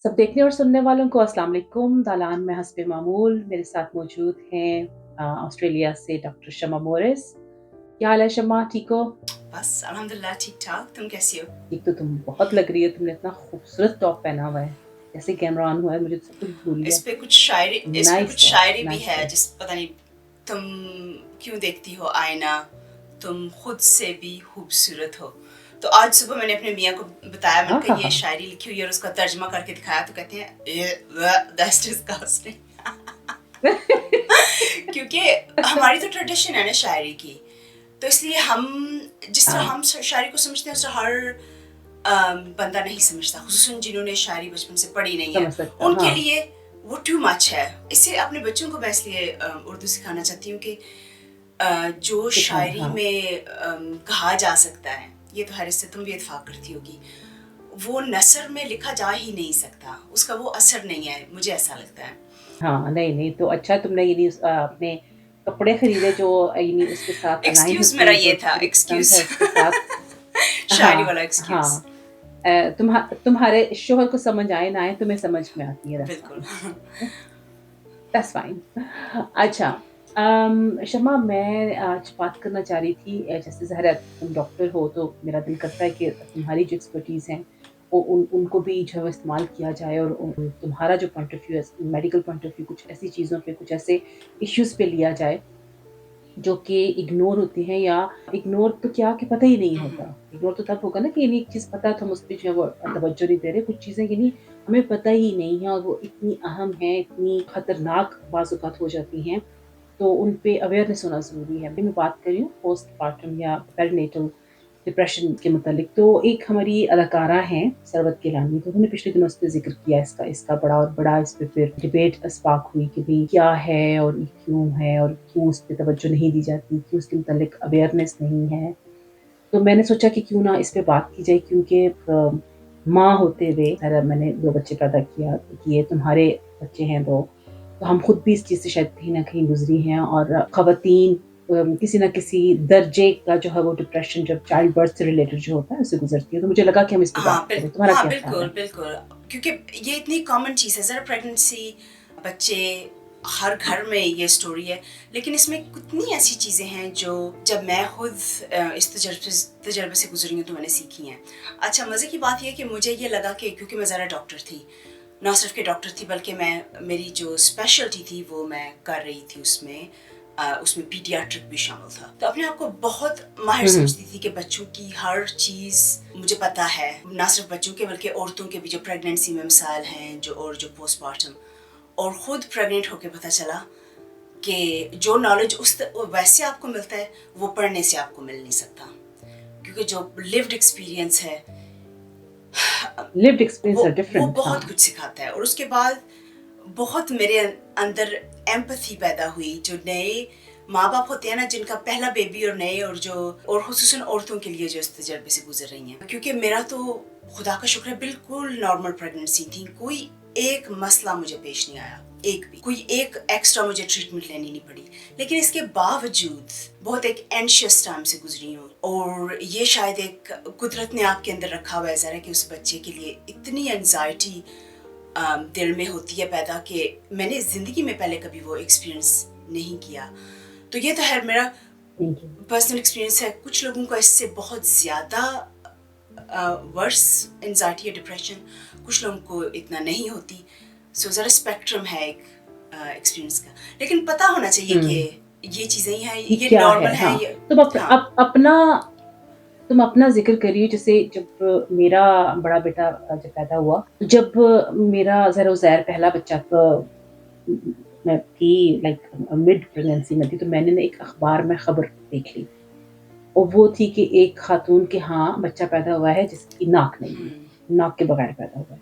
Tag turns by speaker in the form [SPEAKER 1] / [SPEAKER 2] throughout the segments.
[SPEAKER 1] सब देखने और सुनने वालों को अस्सलाम वालेकुम। दालान में हस्बे मामूल मेरे साथ मौजूद हैं ऑस्ट्रेलिया से डॉक्टर शमा मोरिस। क्या हाल है शमा, ठीक हो?
[SPEAKER 2] बस अल्हम्दुलिल्लाह ठीक ठाक। तुम कैसी हो?
[SPEAKER 1] एक तो तुम बहुत लग रही हो, तुमने इतना खूबसूरत टॉप पहना हुआ है। जैसे कैमरा ऑन हुआ है मुझे तो सब कुछ भूल
[SPEAKER 2] इस
[SPEAKER 1] गया।
[SPEAKER 2] पे कुछ शायरी इस पे
[SPEAKER 1] नाइस
[SPEAKER 2] कुछ
[SPEAKER 1] टॉप,
[SPEAKER 2] शायरी भी
[SPEAKER 1] नाइस
[SPEAKER 2] है,
[SPEAKER 1] टॉप।
[SPEAKER 2] जिस पता नहीं तुम क्यों देखती हो आईना, तुम खुद से भी खूबसूरत हो। तो आज सुबह मैंने अपने मियाँ को बताया, मैंने
[SPEAKER 1] हाँ
[SPEAKER 2] कहा
[SPEAKER 1] हाँ
[SPEAKER 2] ये
[SPEAKER 1] हाँ।
[SPEAKER 2] शायरी लिखी हुई है, और उसका तर्जमा करके दिखाया तो कहते हैं दैट्स डिस्गस्टिंग। क्योंकि हमारी तो ट्रेडिशन है ना शायरी की, तो इसलिए हम जिस तरह
[SPEAKER 1] हाँ,
[SPEAKER 2] हम शायरी को समझते हैं उस तरह हर बंदा नहीं समझता, खुसूसन जिन्होंने शायरी बचपन से पढ़ी नहीं है
[SPEAKER 1] समझ सकता,
[SPEAKER 2] उनके
[SPEAKER 1] हाँ।
[SPEAKER 2] लिए वो टू मच है। इससे अपने बच्चों को मैं इसलिए उर्दू सिखाना चाहती हूँ कि जो
[SPEAKER 1] सिखाना,
[SPEAKER 2] शायरी
[SPEAKER 1] हाँ।
[SPEAKER 2] में कहा जा सकता है, ये तो हर से तुम भी इत्फाक करती होगी, वो नसर में लिखा जा ही नहीं सकता, उसका वो असर नहीं है, मुझे ऐसा लगता है।
[SPEAKER 1] हाँ, नहीं नहीं, तो अच्छा तुमने ये नहीं अपने कपड़े खरीदे जो ये नहीं उसके साथ अलाइन
[SPEAKER 2] एक्सक्यूज मेरा
[SPEAKER 1] होते, जो
[SPEAKER 2] ये था,
[SPEAKER 1] तुम्हें पसंद
[SPEAKER 2] एक्सक्यूज।
[SPEAKER 1] है उसके साथ।
[SPEAKER 2] शायरी
[SPEAKER 1] हाँ
[SPEAKER 2] वाला एक्सक्यूज।
[SPEAKER 1] हाँ। तुम्हारे शोहर को समझ आए ना आए, तुम्हें समझ में आती है, दैट्स
[SPEAKER 2] बिल्कुल।
[SPEAKER 1] फाइन। That's fine. अच्छा, शमा, मैं आज बात करना चाह रही थी, जैसे ज़हरा तुम डॉक्टर हो तो मेरा दिल करता है कि तुम्हारी जो एक्सपर्टीज़ हैं वो उनको भी जो है वो इस्तेमाल किया जाए, और तुम्हारा जो पॉइंट ऑफ व्यू है, मेडिकल पॉइंट ऑफ व्यू, कुछ ऐसी चीज़ों पे, कुछ ऐसे इश्यूज़ पे लिया जाए जो कि इग्नोर होती हैं, या इग्नोर तो क्या कि पता ही नहीं होता। इग्नोर तो तब होगा ना कि ये नहीं एक चीज़ पता है तो हम उस पे जो है वो तवज्जो नहीं दे रहे। कुछ चीज़ें कि नहीं हमें पता ही नहीं है और वो इतनी अहम है, इतनी खतरनाक बाज़ औक़ात हो जाती हैं, तो उन पे अवेयरनेस होना ज़रूरी है। अभी मैं बात कर रही हूँ पोस्टपार्टम या पेरिनेटल डिप्रेशन के मुतालिक। तो एक हमारी अदाकारा हैं सरवत गिलानी, तो उन्होंने पिछले दिनों इस पे ज़िक्र किया, इसका इसका बड़ा और बड़ा इस पे फिर डिबेट स्पार्क हुई कि भई क्या है और ये क्यों है और क्यों उस पे तवज्जो नहीं दी जाती, क्यों उसके मुतालिक अवेयरनेस नहीं है। तो मैंने सोचा कि क्यों ना इस पे बात की जाए, क्योंकि माँ होते हुए ज़रा मैंने 2 बच्चे पैदा किए, तुम्हारे बच्चे हैं 2, तो हम खुद भी इस चीज़ से शायद कहीं न कहीं गुज़री हैं, और ख़वातीन किसी न किसी दर्जे का जो है वो डिप्रेशन जब चाइल्ड बर्थ से रिलेटेड जो होता है उससे गुज़रती है। तो मुझे लगा कि हम इस पे बात करें। तुम्हारा
[SPEAKER 2] हाँ
[SPEAKER 1] क्या ख़्याल
[SPEAKER 2] बिल्कुल
[SPEAKER 1] है?
[SPEAKER 2] बिल्कुल। क्योंकि ये इतनी कॉमन चीज़ है, ज़रा प्रेगनेंसी, बच्चे, हर घर में ये स्टोरी है। लेकिन इसमें कितनी ऐसी चीज़ें हैं जो जब मैं खुद इस तजर्बे से गुजरी हूँ तो मैंने सीखी हैं। अच्छा, मज़े की बात यह है कि मुझे ये लगा कि क्योंकि मैं ज़रा डॉक्टर थी, ना सिर्फ के डॉक्टर थी बल्कि मैं मेरी जो स्पेशलिटी थी वो मैं कर रही थी उसमें, उसमें पीडियाट्रिक भी शामिल था। तो अपने आप को बहुत माहिर
[SPEAKER 1] हुँ, हुँ।
[SPEAKER 2] समझती थी कि बच्चों की हर चीज़ मुझे पता है, ना सिर्फ बच्चों के बल्कि औरतों के भी जो प्रेगनेंसी में मिसाल हैं, जो पोस्टमार्टम, और ख़ुद प्रेग्नेंट होकर पता चला कि जो नॉलेज वैसे आपको मिलता है वो पढ़ने से आपको मिल नहीं सकता, क्योंकि जो लिव्ड एक्सपीरियंस है
[SPEAKER 1] लिव्ड एक्सपीरियंस
[SPEAKER 2] वो
[SPEAKER 1] आर
[SPEAKER 2] वो
[SPEAKER 1] डिफरेंट, हाँ।
[SPEAKER 2] बहुत कुछ सिखाता है। और उसके बाद बहुत मेरे अंदर एम्पैथी पैदा हुई। जो नए माँ बाप होते हैं ना, जिनका पहला बेबी, और नए, और खुसूसन औरतों के लिए जो इस तजर्बे से गुजर रही हैं, क्योंकि मेरा तो खुदा का शुक्र है बिल्कुल नॉर्मल प्रेगनेंसी थी, कोई एक मसला मुझे पेश नहीं आया, एक भी कोई एक एक्स्ट्रा मुझे ट्रीटमेंट लेनी नहीं पड़ी। लेकिन इसके बावजूद बहुत एक एंशियस टाइम से गुजरी हूँ, और ये शायद एक कुदरत ने आपके अंदर रखा हुआ है ज़रा कि उस बच्चे के लिए इतनी एंजाइटी दिल में होती है पैदा, कि मैंने ज़िंदगी में पहले कभी वो एक्सपीरियंस नहीं किया। तो ये तो है मेरा
[SPEAKER 1] थैंक यू।
[SPEAKER 2] पर्सनल एक्सपीरियंस है। कुछ लोगों को इससे बहुत ज़्यादा वर्स एंजाइटी या डिप्रेशन, कुछ लोगों को इतना नहीं होती। सो ज़रा स्पेक्ट्रम है एक एक्सपीरियंस का, लेकिन पता होना चाहिए कि
[SPEAKER 1] हुँ,
[SPEAKER 2] ये चीज़ें ही हैं,
[SPEAKER 1] ये
[SPEAKER 2] ये
[SPEAKER 1] क्या
[SPEAKER 2] नॉर्मल
[SPEAKER 1] है?
[SPEAKER 2] है,
[SPEAKER 1] हाँ,
[SPEAKER 2] ये।
[SPEAKER 1] तुम
[SPEAKER 2] हाँ।
[SPEAKER 1] तुम अपना ज़िक्र करिए। जैसे जब मेरा बड़ा बेटा जब पैदा हुआ, जब मेरा ज़रा उज़ैर पहला बच्चा मैं थी, लाइक मिड प्रेगनेंसी में थी, तो मैंने ना एक अखबार में खबर देख ली, और वो थी कि एक खातून के यहाँ बच्चा पैदा हुआ है जिसकी नाक नहीं है, नाक के बगैर पैदा हुआ है।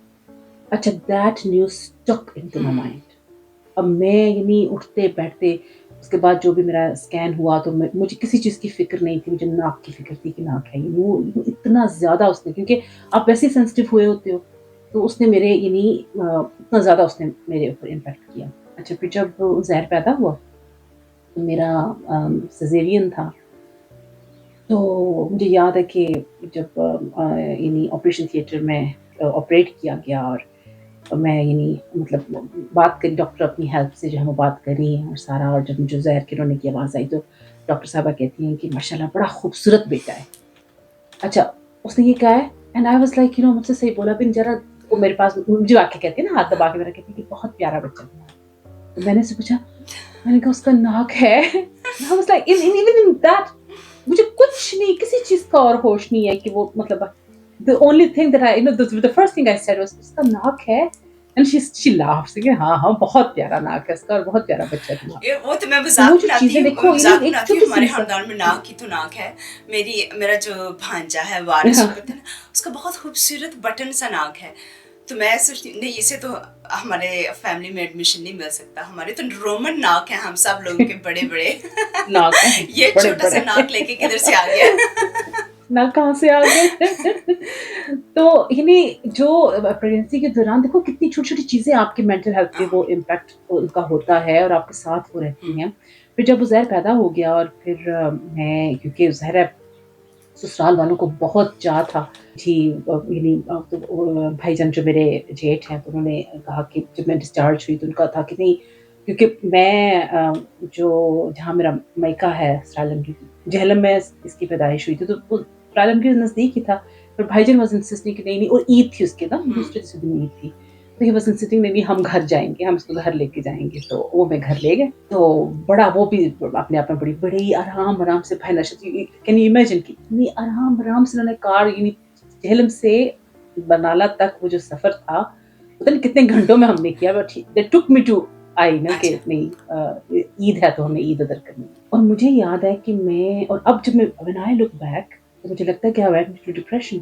[SPEAKER 1] अच्छा, that news stuck into my mind. अब मैं यानी उठते-बैठते, उसके बाद जो भी मेरा स्कैन हुआ तो मुझे किसी चीज़ की फ़िक्र नहीं थी, मुझे नाक की फ़िक्र थी कि नाक है। वो इतना ज़्यादा उसने, क्योंकि आप वैसे ही सेंसिटिव हुए होते हो, तो उसने मेरे यानी इतना ज़्यादा उसने मेरे ऊपर इम्पैक्ट किया। अच्छा, फिर जब ज़हर पैदा हुआ, तो मेरा सिज़ेरियन था, तो मुझे याद है कि जब यानी ऑपरेशन थिएटर में ऑपरेट किया गया, और मैं यानी मतलब बात करी डॉक्टर अपनी हेल्प से जो है वो बात करी और सारा, और जब मुझे ज़हर के रोने की आवाज़ आई तो डॉक्टर साहबा कहती हैं कि माशाल्लाह बड़ा खूबसूरत बेटा है। अच्छा, उसने ये कहा है एंड आई वाज़ लाइक मुझसे सही बोला बिन ज़रा, वो मेरे पास मुझे आके कहती है ना, हाथ
[SPEAKER 2] हाँ,
[SPEAKER 1] दबा के मेरा कहती है कि बहुत प्यारा बच्चा तुम्हारा। तो मैंने उससे पूछा, मैंने कहा उसका नाक है? I was like in even in that मुझे कुछ नहीं, किसी चीज़ का और होश नहीं है कि वो मतलब the only thing that I the first thing I said was उसका नाक है, एंड she laughed कि हाँ, हाँ, बहुत प्यारा नाक है उसका और बहुत प्यारा बच्चा है तुम्हारा।
[SPEAKER 2] ये वो तो मैं
[SPEAKER 1] तो वो
[SPEAKER 2] मज़ाक
[SPEAKER 1] जो चीज़ें देखो
[SPEAKER 2] मज़ाक
[SPEAKER 1] एक
[SPEAKER 2] बनाती हूँ,
[SPEAKER 1] छोटी-सी
[SPEAKER 2] हमारे
[SPEAKER 1] मिसाल।
[SPEAKER 2] ख़ानदान में नाक ही तो नाक है। मेरा जो भांजा है
[SPEAKER 1] हुँ,
[SPEAKER 2] वारिस, वो
[SPEAKER 1] हाँ,
[SPEAKER 2] कहते हैं ना, उसका बहुत खूबसूरत बटन सा नाक है। तो मैं सोचती नहीं, इसे तो हमारे फैमिली में एडमिशन नहीं मिल सकता। हमारे तो रोमन नाक हैं हम सब लोगों के बड़े-बड़े।
[SPEAKER 1] नाक है,
[SPEAKER 2] ये छोटा-सा
[SPEAKER 1] बड़े-बड़े।
[SPEAKER 2] नाक लेके किधर से आ गया?
[SPEAKER 1] नाक कहाँ से आ गए? तो जो प्रेगनेंसी के दौरान देखो कितनी छोटी-छोटी चीज़ें आपकी मेंटल हेल्थ पे वो
[SPEAKER 2] हाँ,
[SPEAKER 1] इम्पैक्ट उनका होता है और आपके साथ वो
[SPEAKER 2] हुँ,
[SPEAKER 1] रहती हैं। फिर जब उज़ैर पैदा हो गया और फिर मैं, क्योंकि ज़ाहिर है ससुराल वालों को बहुत चाह था जी, तो भाईजान जो मेरे जेठ हैं तो उन्होंने कहा कि जब मैं डिस्चार्ज हुई तो उनका था कि नहीं, क्योंकि मैं जो जहाँ मेरा मायका है सरालम की, जेहलम में इसकी पैदाइश हुई थी तो वो सरालम के नज़दीक ही था। पर भाईजान वाज़ इंसिस्टिंग कि नहीं-नहीं, और ईद थी उसके ना
[SPEAKER 2] हुँ,
[SPEAKER 1] दूसरे तीसरे दिन ईद थी। तो ही वाज़ इंसिस्टिंग नहीं-नहीं हम घर जाएँगे, हम इसको घर लेके जाएँगे, तो वो हमें घर ले गए। तो बड़ा वो भी अपने आप में बड़े ही आराम-आराम से भाई नशत, कैन यू इमेजिन कि इतनी आराम-आराम से उन्होंने कार जेहलम से बरनाला तक वो जो सफ़र था, पता नहीं कितने घंटों में हमने किया, बट दे टूक मी टू आई नो कि
[SPEAKER 2] अच्छा,
[SPEAKER 1] नहीं ईद है तो हमें ईद अदा करनी है। और मुझे याद है कि मैं, और अब जब मैं व्हेन आई लुक बैक तो मुझे लगता है कि आई वेंट इंटू डिप्रेशन,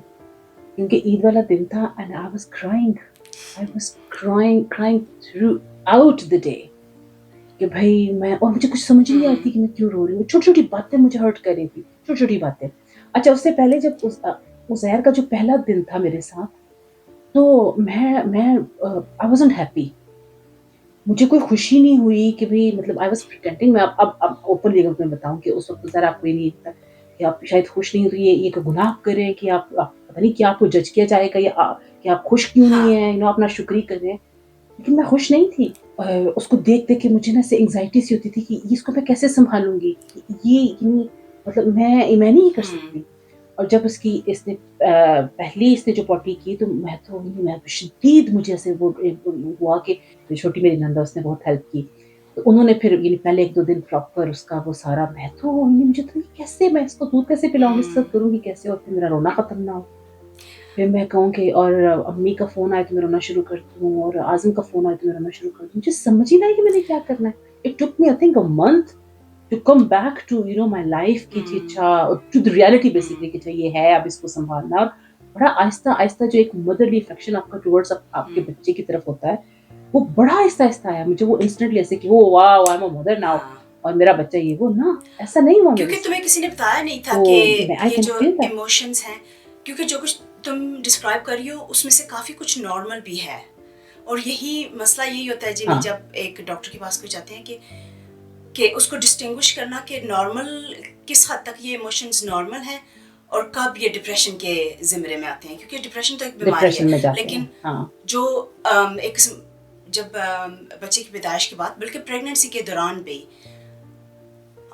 [SPEAKER 1] क्योंकि ईद वाला दिन था and I was crying through out the day कि भई मैं, और मुझे कुछ समझ ही नहीं आ रही थी
[SPEAKER 2] हुँ,
[SPEAKER 1] कि मैं क्यों रो रही हूँ। छोटी-छोटी बातें मुझे हर्ट कर रही थी, छोटी-छोटी बातें। अच्छा, उससे पहले जब उज़ैर का जो पहला दिन था मेरे साथ, तो मैं आई वाज़न्ट हैप्पी। मुझे कोई खुशी नहीं हुई कि भई मतलब आई वाज़ प्रिटेंडिंग, मैं अब ओपनली अगर मैं बताऊँ कि उस वक़्त ज़रा आपको ये नहीं था कि आप शायद खुश नहीं हो, तो ये कोई गुनाह कर रहे हैं कि आप पता नहीं क्या आपको जज किया जाएगा, या कि आप खुश क्यों नहीं
[SPEAKER 2] हाँ,
[SPEAKER 1] हैं, अपना शुक्र कर रहे हैं। लेकिन मैं खुश नहीं थी। उसको देख-देख के मुझे ना ऐसे एंग्ज़ायटी सी होती थी कि ये इसको मैं कैसे सँभालूँगी? ये मतलब मैं नहीं कर
[SPEAKER 2] हुँ,
[SPEAKER 1] सकती। और जब इसने पहली इसने जो पॉटी की तो मैं तो शदीद मुझे ऐसे वो हुआ कि जो छोटी मेरी नंदा उसने बहुत हेल्प की। तो उन्होंने फिर पहले 1-2 दिन प्रॉपर उसका वो सारा, मैं तो मुझे तो ये कैसे, मैं इसको दूध कैसे पिलाऊँगी, इसके साथ
[SPEAKER 2] हुँ,
[SPEAKER 1] करूँगी कैसे और फिर मेरा रोना खत्म ना हो। फिर मैं कहूँ कि और अम्मी का फ़ोन आए तो मैं रोना शुरू कर दूँ और आज़म का फ़ोन आए तो मैं रोना शुरू कर दूँ। मुझे समझ ही नहीं आई कि मैंने क्या करना है। It took me I think a month to come back to my life कि जी
[SPEAKER 2] हुँ,
[SPEAKER 1] अच्छा, टू द रियलिटी
[SPEAKER 2] हुँ,
[SPEAKER 1] बेसिकली कि अच्छा ये है, अब इसको सँभालना है। और बड़ा आहिस्ता-आहिस्ता जो एक मदरली अफेक्शन आपका टुवर्ड्स आपके
[SPEAKER 2] हुँ,
[SPEAKER 1] बच्चे की तरफ होता है, वो बड़ा आहिस्ता-आहिस्ता आया। मुझे वो इंस्टेंटली ऐसे कि oh wow! I am a mother now
[SPEAKER 2] हाँ।
[SPEAKER 1] और मेरा बच्चा ये वो ना, ऐसा नहीं हुआ मेरे
[SPEAKER 2] क्योंकि
[SPEAKER 1] साथ।
[SPEAKER 2] तुम्हें किसी ने बताया नहीं था
[SPEAKER 1] तो
[SPEAKER 2] कि
[SPEAKER 1] मैं आई
[SPEAKER 2] ये
[SPEAKER 1] कैन
[SPEAKER 2] जो
[SPEAKER 1] फील दैट।
[SPEAKER 2] इमोशंस हैं, क्योंकि जो कुछ तुम डिस्क्राइब कर रही हो उसमें से काफ़ी कुछ नॉर्मल भी है। और यही मसला यही होता है जिन्हें
[SPEAKER 1] हाँ,
[SPEAKER 2] जब एक डॉक्टर के पास कोई जाते हैं कि उसको डिस्टिंग्विश करना कि नॉर्मल किस हद तक ये इमोशंस नॉर्मल हैं और कब ये डिप्रेशन के ज़िम्रे में आते हैं, क्योंकि डिप्रेशन तो एक बीमारी
[SPEAKER 1] डिप्रेशन
[SPEAKER 2] है।
[SPEAKER 1] में जाते
[SPEAKER 2] लेकिन
[SPEAKER 1] हैं। हाँ,
[SPEAKER 2] जो एक किस्म जब बच्चे की पैदाइश के बाद बल्कि प्रेगनेंसी के दौरान भी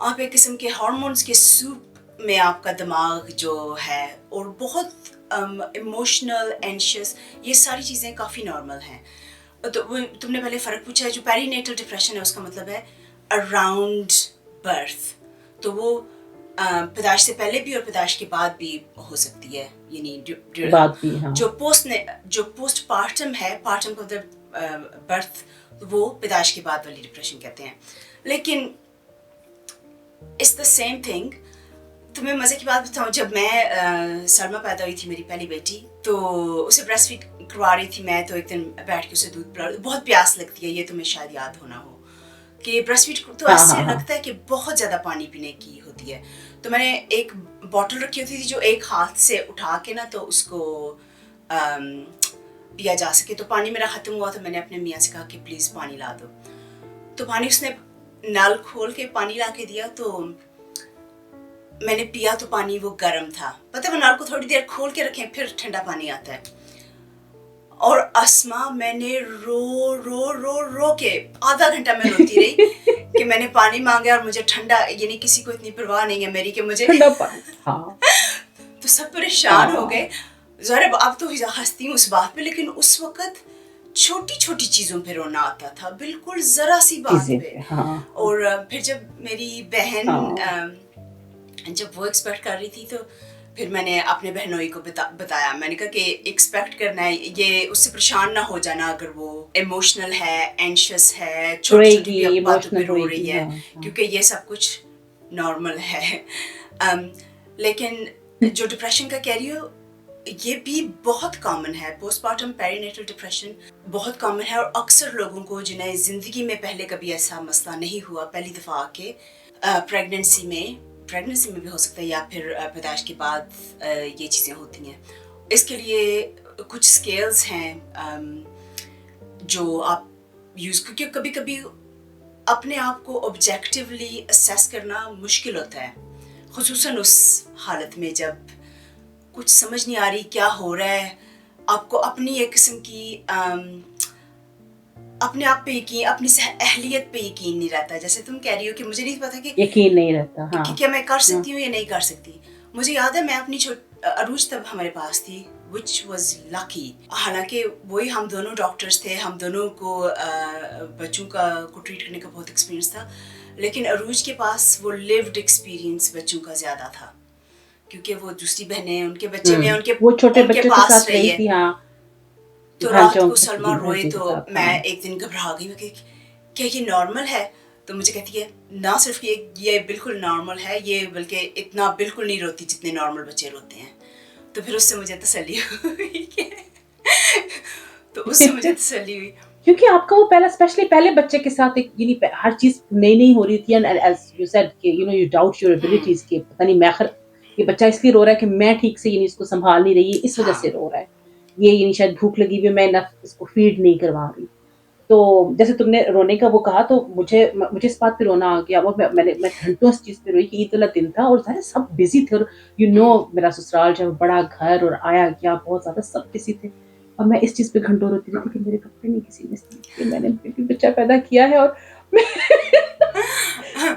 [SPEAKER 2] आप एक किस्म के हार्मोन्स के सूप में आपका दिमाग जो है और बहुत इमोशनल एंशियस, ये सारी चीज़ें काफ़ी नॉर्मल हैं। तो तुमने पहले फ़र्क पूछा है, जो पेरीनेटल डिप्रेशन है उसका मतलब है अराउंड बर्थ। तो वो पैदाइश से पहले भी और पैदाइश के बाद भी हो सकती है, यानी
[SPEAKER 1] बात भी हाँ।
[SPEAKER 2] जो पोस्ट पार्टम है, पार्टम का मतलब बर्थ, वो पैदाइश के बाद वाली डिप्रेशन कहते हैं। लेकिन इट्स द सेम थिंग। तुम्हें मज़े की बात बताऊँ, जब मैं सलमा पैदा हुई थी मेरी पहली बेटी, तो उसे ब्रेस्ट फीड करवा रही थी मैं, तो एक दिन बैठ के उसे दूध पिला, बहुत प्यास लगती है, ये तुम्हें शायद याद होना हो कि ब्रेस्ट फीड तो
[SPEAKER 1] हाँ,
[SPEAKER 2] ऐसे
[SPEAKER 1] हाँ, हाँ।
[SPEAKER 2] लगता है कि बहुत ज़्यादा पानी पीने की होती है। तो मैंने एक बॉटल रखी होती थी जो एक हाथ से उठा के ना तो उसको अम, पिया जा सके। तो पानी मेरा ख़त्म हुआ तो मैंने अपने मियाँ से कहा कि प्लीज़ पानी ला दो। तो पानी उसने नल खोल के पानी ला के दिया, तो मैंने पिया तो पानी वो गर्म था। पता है, वो नल को थोड़ी देर खोल के रखें फिर ठंडा पानी आता है। اور اسما میں نے رو رو رو رو کے آدھا گھنٹہ میں روتی رہی کہ میں نے پانی مانگا اور مجھے ٹھنڈا، یعنی کسی کو اتنی پرواہ نہیں ہے میری کہ مجھے
[SPEAKER 1] ٹھنڈا پانی. ہاں
[SPEAKER 2] تو سب پریشان ہو گئے. ظاہر اب تو ہنستی ہوں اس بات پہ، لیکن اس وقت چھوٹی چھوٹی چیزوں پہ رونا آتا تھا، بالکل ذرا سی بات
[SPEAKER 1] چیزیں
[SPEAKER 2] پہ.
[SPEAKER 1] پہ. ہاں
[SPEAKER 2] اور پھر جب میری بہن
[SPEAKER 1] ہاں
[SPEAKER 2] جب وہ ایکسپیکٹ کر رہی تھی تو پھر میں نے اپنے بہنوئی کو بتایا. میں نے کہا کہ ایکسپیکٹ کرنا ہے، یہ اس سے پریشان نہ ہو جانا اگر وہ ایموشنل ہے، اینشیس ہے، چھوٹی
[SPEAKER 1] روئے
[SPEAKER 2] چھوٹی
[SPEAKER 1] گی،
[SPEAKER 2] بھی باتوں پہ
[SPEAKER 1] ایموشنل
[SPEAKER 2] رو
[SPEAKER 1] ہوئے
[SPEAKER 2] رہی
[SPEAKER 1] گی.
[SPEAKER 2] ہے،
[SPEAKER 1] ہاں ہاں
[SPEAKER 2] کیونکہ یہ سب کچھ نارمل ہے. لیکن جو ڈپریشن کا کہہ رہی ہو یہ بھی بہت کامن ہے. پوسٹ پارٹم پیری نیٹل ڈپریشن بہت کامن ہے، اور اکثر لوگوں کو جنہیں زندگی میں پہلے کبھی ایسا مسئلہ نہیں ہوا، پہلی دفعہ آ کے پریگننسی میں بھی ہو سکتا ہے، یا پھر پیدائش کے بعد یہ چیزیں ہوتی ہیں. اس کے لیے کچھ اسکیلز ہیں جو آپ یوز، کیونکہ کبھی کبھی اپنے آپ کو آبجیکٹیولی اسیس کرنا مشکل ہوتا ہے، خصوصاً اس حالت میں جب کچھ سمجھ نہیں آ رہی کیا ہو رہا ہے. آپ کو اپنی ایک قسم کی اپنے آپ پہ یقین، اپنی اہلیت پہ یقین نہیں رہتا. جیسے تم کہہ رہی ہو کہ مجھے نہیں پتا کہ
[SPEAKER 1] یقین نہیں رہتا. ہاں
[SPEAKER 2] کیا میں کر سکتی ہوں یا نہیں کر سکتی. مجھے یاد ہے میں اپنی عروج تب ہمارے پاس تھی which was lucky. حالانکہ وہی ہم دونوں ڈاکٹرز تھے، ہم دونوں کو بچوں کو ٹریٹ کرنے کا بہت ایکسپیرینس تھا، لیکن عروج کے پاس وہ لیوڈ ایکسپیرینس بچوں کا زیادہ تھا، کیونکہ وہ دوسری بہنیں ان کے بچے میں
[SPEAKER 1] وہ چھوٹے
[SPEAKER 2] ان کے
[SPEAKER 1] بچوں کے
[SPEAKER 2] پاس
[SPEAKER 1] ساتھ
[SPEAKER 2] رہی
[SPEAKER 1] رہی
[SPEAKER 2] ہے.
[SPEAKER 1] تھی. ہاں
[SPEAKER 2] تو رات
[SPEAKER 1] بھانجوں
[SPEAKER 2] کو سلما روئے
[SPEAKER 1] بھانجے کے
[SPEAKER 2] تو
[SPEAKER 1] ساتھ.
[SPEAKER 2] میں
[SPEAKER 1] ہاں
[SPEAKER 2] ایک دن گھبرا گئی، میں کہ کیا یہ نارمل ہے؟ تو مجھے کہتی ہے نہ صرف یہ بالکل نارمل ہے، یہ بلکہ اتنا بالکل نہیں روتی جتنے نارمل بچے روتے ہیں. تو پھر اس سے مجھے تسلی ہوئی
[SPEAKER 1] کیونکہ آپ کا وہ پہلا اسپیشلی پہلے بچے کے ساتھ ایک یعنی ہر چیز نئی نئی ہو رہی تھی، اینڈ ایز یو سیڈ کہ you know you doubt your abilities کہ پتہ نہیں میں یہ بچہ اس لیے رو رہا ہے کہ میں ٹھیک سے یعنی اس کو سنبھال نہیں رہی، اس وجہ سے رو رہا ہے، یہ یعنی شاید بھوک لگی ہوئی میں اس کو فیڈ نہیں کروا رہی. تو جیسے تم نے رونے کا وہ کہا تو مجھے اس بات پہ رونا آ گیا. وہ میں گھنٹوں اس چیز پہ روئی کہ عید والا دن تھا اور ظاہر سب بزی تھے، اور یو نو میرا سسرال جو بڑا گھر اور آیا کیا بہت زیادہ سب بزی تھے، اور میں اس چیز پہ گھنٹوں روتی رہتی کہ میرے کپڑے نہیں کسی نے استری کیے، میں نے بچہ پیدا کیا ہے اور